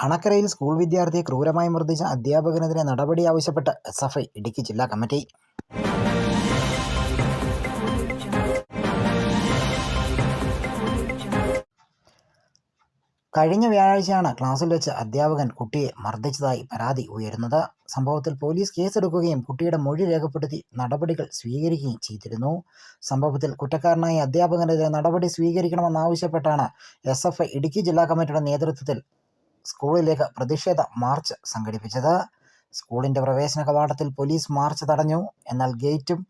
അണക്കരയിൽ school വിദ്യാർത്ഥിയെ ക്രൂരമായി മർദ്ദിച്ച അധ്യാപകനെതിരെ നടപടി ആവശ്യപ്പെട്ട് എസ്എഫ്ഐ ഇടുക്കി ജില്ലാ കമ്മിറ്റി. കഴിഞ്ഞ വ്യാഴാഴ്ചയാണ് ക്ലാസ്സിൽ വെച്ച് അധ്യാപകൻ കുട്ടിയെ മർദ്ദിച്ചതായി പരാതി ഉയരുന്നത്. സംഭവത്തിൽ പോലീസ് കേസെടുക്കുകയും കുട്ടിയുടെ മൊഴി രേഖപ്പെടുത്തി നടപടികൾ സ്വീകരിക്കുകയും ചെയ്തിരുന്നു. സംഭവത്തിൽ കുറ്റക്കാരനായ അധ്യാപകനെതിരെ നടപടി സ്വീകരിക്കണമെന്നാവശ്യപ്പെട്ടാണ് എസ്എഫ്ഐ ഇടുക്കി ജില്ലാ കമ്മിറ്റിയുടെ നേതൃത്വത്തിൽ സ്കൂളിലേക്ക് പ്രതിഷേധ മാർച്ച് സംഘടിപ്പിച്ചത്. സ്കൂളിൻ്റെ പ്രവേശന കവാടത്തിൽ പോലീസ് മാർച്ച് തടഞ്ഞു. എന്നാൽ ഗേറ്റും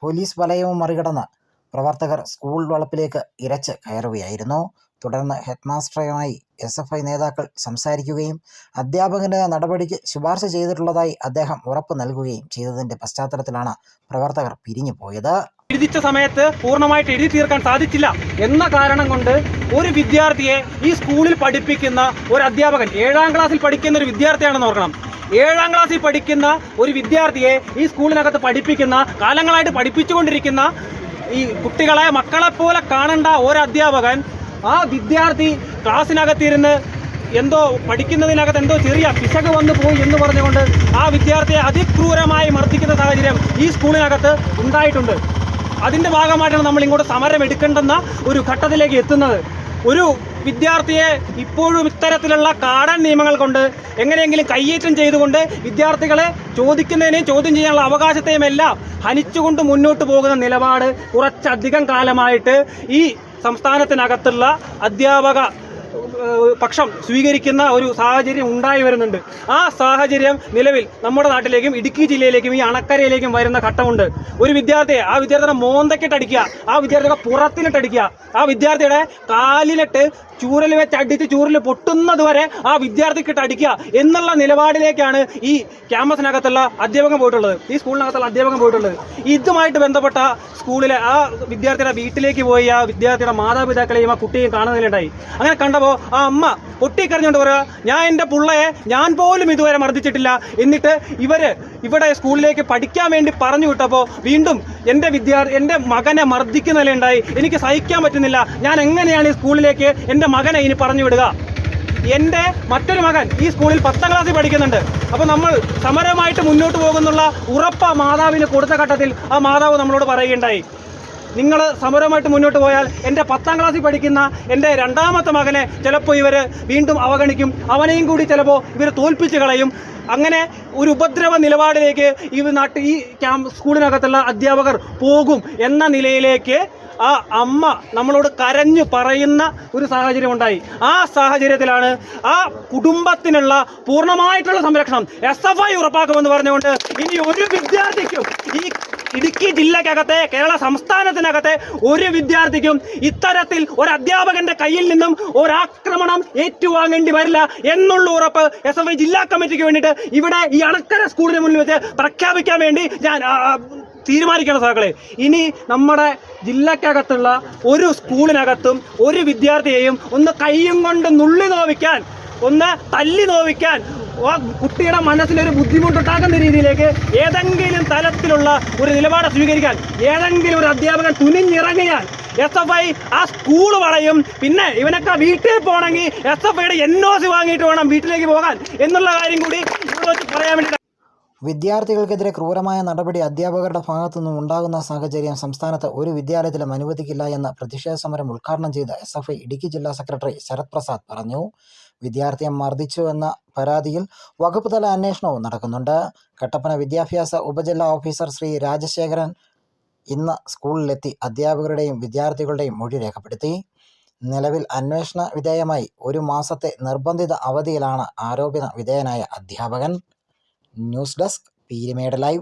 പോലീസ് വലയവും മറികടന്ന് പ്രവർത്തകർ സ്കൂൾ വളപ്പിലേക്ക് ഇരച്ച് കയറുകയായിരുന്നു. തുടർന്ന് ഹെഡ്മാസ്റ്ററുമായി എസ്എഫ്ഐ നേതാക്കൾ സംസാരിക്കുകയും അധ്യാപകൻ്റെ നടപടിക്ക് ശുപാർശ ചെയ്തിട്ടുള്ളതായി അദ്ദേഹം ഉറപ്പ് നൽകുകയും ചെയ്തതിൻ്റെ പശ്ചാത്തലത്തിലാണ് പ്രവർത്തകർ പിരിഞ്ഞു പോയത്. എഴുതിച്ച സമയത്ത് പൂർണ്ണമായിട്ട് എഴുതി തീർക്കാൻ സാധിച്ചില്ല എന്ന കാരണം കൊണ്ട് ഒരു വിദ്യാർത്ഥിയെ ഈ സ്കൂളിൽ പഠിപ്പിക്കുന്ന ഒരു അധ്യാപകൻ 7ാം ക്ലാസ്സിൽ പഠിക്കുന്ന ഒരു വിദ്യാർത്ഥിയാണെന്ന് ഓർക്കണം. 7ാം ക്ലാസ്സിൽ പഠിക്കുന്ന ഒരു വിദ്യാർത്ഥിയെ ഈ സ്കൂളിനകത്ത് പഠിപ്പിക്കുന്ന, കാലങ്ങളായിട്ട് പഠിപ്പിച്ചുകൊണ്ടിരിക്കുന്ന, ഈ കുട്ടികളെ മക്കളെപ്പോലെ കാണേണ്ട ഒരു അധ്യാപകൻ ആ വിദ്യാർത്ഥി ക്ലാസ്സിനകത്തിരുന്ന് എന്തോ പഠിക്കുന്നതിനകത്ത് എന്തോ ചെറിയ പിശക് വന്നു പോയി എന്ന് പറഞ്ഞുകൊണ്ട് ആ വിദ്യാർത്ഥിയെ അതിക്രൂരമായി മർദ്ദിക്കുന്ന സാഹചര്യം ഈ സ്കൂളിനകത്ത് ഉണ്ടായിട്ടുണ്ട്. അതിൻ്റെ ഭാഗമായിട്ടാണ് നമ്മൾ ഇങ്ങോട്ട് സമരം എടുക്കേണ്ടെന്ന ഒരു ഘട്ടത്തിലേക്ക് എത്തുന്നത്. ഒരു വിദ്യാർത്ഥിയെ ഇപ്പോഴും ഇത്തരത്തിലുള്ള കാടൻ നിയമങ്ങൾ കൊണ്ട് എങ്ങനെയെങ്കിലും കയ്യേറ്റം ചെയ്തുകൊണ്ട് വിദ്യാർത്ഥികളെ ചോദിക്കുന്നതിനെയും ചോദ്യം ചെയ്യാനുള്ള അവകാശത്തെയും എല്ലാം ഹനിച്ചുകൊണ്ട് മുന്നോട്ട് പോകുന്ന നിലപാട് കുറച്ചധികം കാലമായിട്ട് ഈ സംസ്ഥാനത്തിനകത്തുള്ള അധ്യാപക പക്ഷം സ്വീകരിക്കുന്ന ഒരു സാഹചര്യം ഉണ്ടായി വരുന്നുണ്ട്. ആ സാഹചര്യം നിലവിൽ നമ്മുടെ നാട്ടിലേക്കും ഇടുക്കി ജില്ലയിലേക്കും ഈ അണക്കരയിലേക്കും വരുന്ന ഘട്ടമുണ്ട്. ഒരു വിദ്യാർത്ഥിയെ, ആ വിദ്യാർത്ഥിയുടെ മോന്തക്കിട്ടടിക്കുക, ആ വിദ്യാർത്ഥിയുടെ പുറത്തിലിട്ടടിക്കുക, ആ വിദ്യാർത്ഥിയുടെ കാലിലിട്ട് ചൂരൽ വെച്ച് അടിച്ച് ചൂരൽ പൊട്ടുന്നത് വരെ ആ വിദ്യാർത്ഥിക്കിട്ട് അടിക്കുക എന്നുള്ള നിലപാടിലേക്കാണ് ഈ ക്യാമ്പസിനകത്തുള്ള അധ്യാപകൻ പോയിട്ടുള്ളത്, ഈ സ്കൂളിനകത്തുള്ള അധ്യാപകൻ പോയിട്ടുള്ളത്. ഇതുമായിട്ട് ബന്ധപ്പെട്ട സ്കൂളിലെ ആ വിദ്യാർത്ഥിയുടെ വീട്ടിലേക്ക് പോയി ആ വിദ്യാർത്ഥിയുടെ മാതാപിതാക്കളെയും ആ കുട്ടിയെയും കാണുന്നതിലുണ്ടായി. അങ്ങനെ കണ്ടപ്പോൾ ആ അമ്മ പൊട്ടിക്കറിഞ്ഞുകൊണ്ട് പറയുക, ഞാൻ എൻ്റെ പിള്ളയെ ഞാൻ പോലും ഇതുവരെ മർദ്ദിച്ചിട്ടില്ല, എന്നിട്ട് ഇവിടെ സ്കൂളിലേക്ക് പഠിക്കാൻ വേണ്ടി പറഞ്ഞു വിട്ടപ്പോൾ വീണ്ടും എൻ്റെ മകനെ മർദ്ദിക്കുന്ന നിലയുണ്ടായി. എനിക്ക് സഹിക്കാൻ പറ്റുന്നില്ല. ഞാൻ എങ്ങനെയാണ് ഈ സ്കൂളിലേക്ക് എൻ്റെ മകനെ ഇനി പറഞ്ഞു വിടുക? എൻ്റെ മറ്റൊരു മകൻ ഈ സ്കൂളിൽ 10ാം ക്ലാസ്സിൽ പഠിക്കുന്നുണ്ട്. അപ്പോൾ നമ്മൾ സമരമായിട്ട് മുന്നോട്ട് പോകുന്നുള്ള ഉറപ്പ് മാതാവിന് കൊടുത്ത ഘട്ടത്തിൽ ആ മാതാവ് നമ്മളോട് പറയുകയുണ്ടായി, നിങ്ങൾ സമരമായിട്ട് മുന്നോട്ട് പോയാൽ എൻ്റെ 10ാം ക്ലാസ്സിൽ പഠിക്കുന്ന എൻ്റെ 2ാമത്തെ മകനെ ചിലപ്പോൾ ഇവർ വീണ്ടും അവഗണിക്കും, അവനെയും കൂടി ചിലപ്പോൾ ഇവർ തോൽപ്പിച്ച് കളയും. അങ്ങനെ ഒരു ഉപദ്രവ നിലപാടിലേക്ക് ഈ സ്കൂളിനകത്തുള്ള അധ്യാപകർ പോകും എന്ന നിലയിലേക്ക് ആ അമ്മ നമ്മളോട് കരഞ്ഞു പറയുന്ന ഒരു സാഹചര്യം ഉണ്ടായി. ആ സാഹചര്യത്തിലാണ് ആ കുടുംബത്തിനുള്ള പൂർണ്ണമായിട്ടുള്ള സംരക്ഷണം എസ്എഫ്ഐ ഉറപ്പാക്കുമെന്ന് പറഞ്ഞുകൊണ്ട് ഇനി ഒരു വിദ്യാർത്ഥിക്കും, ഈ ഇടുക്കി ജില്ലക്കകത്തെ, കേരള സംസ്ഥാനത്തിനകത്തെ ഒരു വിദ്യാർത്ഥിക്കും ഇത്തരത്തിൽ ഒരു അധ്യാപകന്റെ കയ്യിൽ നിന്നും ഒരാക്രമണം ഏറ്റുവാങ്ങേണ്ടി വരില്ല എന്നുള്ള ഉറപ്പ് എസ്എഫ്ഐ ജില്ലാ കമ്മിറ്റിക്ക് വേണ്ടിയിട്ട് ഇവിടെ ഈ അണക്കര സ്കൂളിന് മുന്നിൽ വെച്ച് പ്രഖ്യാപിക്കാൻ വേണ്ടി ഞാൻ തീരുമാനിക്കണം സഹകളെ. ഇനി നമ്മുടെ ജില്ലക്കകത്തുള്ള ഒരു സ്കൂളിനകത്തും ഒരു വിദ്യാർത്ഥിയെയും ഒന്ന് കയ്യും കൊണ്ട് നുള്ളി നോവിക്കാൻ, ഒന്ന് തല്ലി നോവിക്കാൻ, കുട്ടിയുടെ മനസ്സിലൊരു ബുദ്ധിമുട്ടുണ്ടാക്കുന്ന രീതിയിലേക്ക് ഏതെങ്കിലും തലത്തിലുള്ള ഒരു നിലപാട് സ്വീകരിക്കാൻ ഏതെങ്കിലും ഒരു അധ്യാപകൻ തുനിഞ്ഞിറങ്ങിയാൽ എസ്എഫ്ഐ ആ സ്കൂൾ വളയും. പിന്നെ ഇവനൊക്കെ വീട്ടിൽ പോകണമെങ്കിൽ എസ്എഫ്ഐയുടെ NOC വാങ്ങിയിട്ട് വേണം വീട്ടിലേക്ക് പോകാൻ എന്നുള്ള കാര്യം കൂടി പറയാൻ വേണ്ടി. വിദ്യാർത്ഥികൾക്കെതിരെ ക്രൂരമായ നടപടി അധ്യാപകരുടെ ഭാഗത്തുനിന്നും ഉണ്ടാകുന്ന സാഹചര്യം സംസ്ഥാനത്ത് ഒരു വിദ്യാലയത്തിലും അനുവദിക്കില്ല എന്ന് പ്രതിഷേധ സമരം ഉദ്ഘാടനം ചെയ്ത എസ്എഫ്ഐ ഇടുക്കി ജില്ലാ സെക്രട്ടറി ശരത് പ്രസാദ് പറഞ്ഞു. വിദ്യാർത്ഥിയെ മർദ്ദിച്ചു എന്ന പരാതിയിൽ വകുപ്പ് തല അന്വേഷണവും നടക്കുന്നുണ്ട്. കട്ടപ്പന വിദ്യാഭ്യാസ ഉപജില്ലാ ഓഫീസർ ശ്രീ രാജശേഖരൻ ഇന്ന് സ്കൂളിലെത്തി അധ്യാപകരുടെയും വിദ്യാർത്ഥികളുടെയും മൊഴി രേഖപ്പെടുത്തി. നിലവിൽ അന്വേഷണ വിധേയമായി 1 മാസത്തെ നിർബന്ധിത അവധിയിലാണ് ആരോപണ വിധേയനായ അധ്യാപകൻ. News desk Peermade live.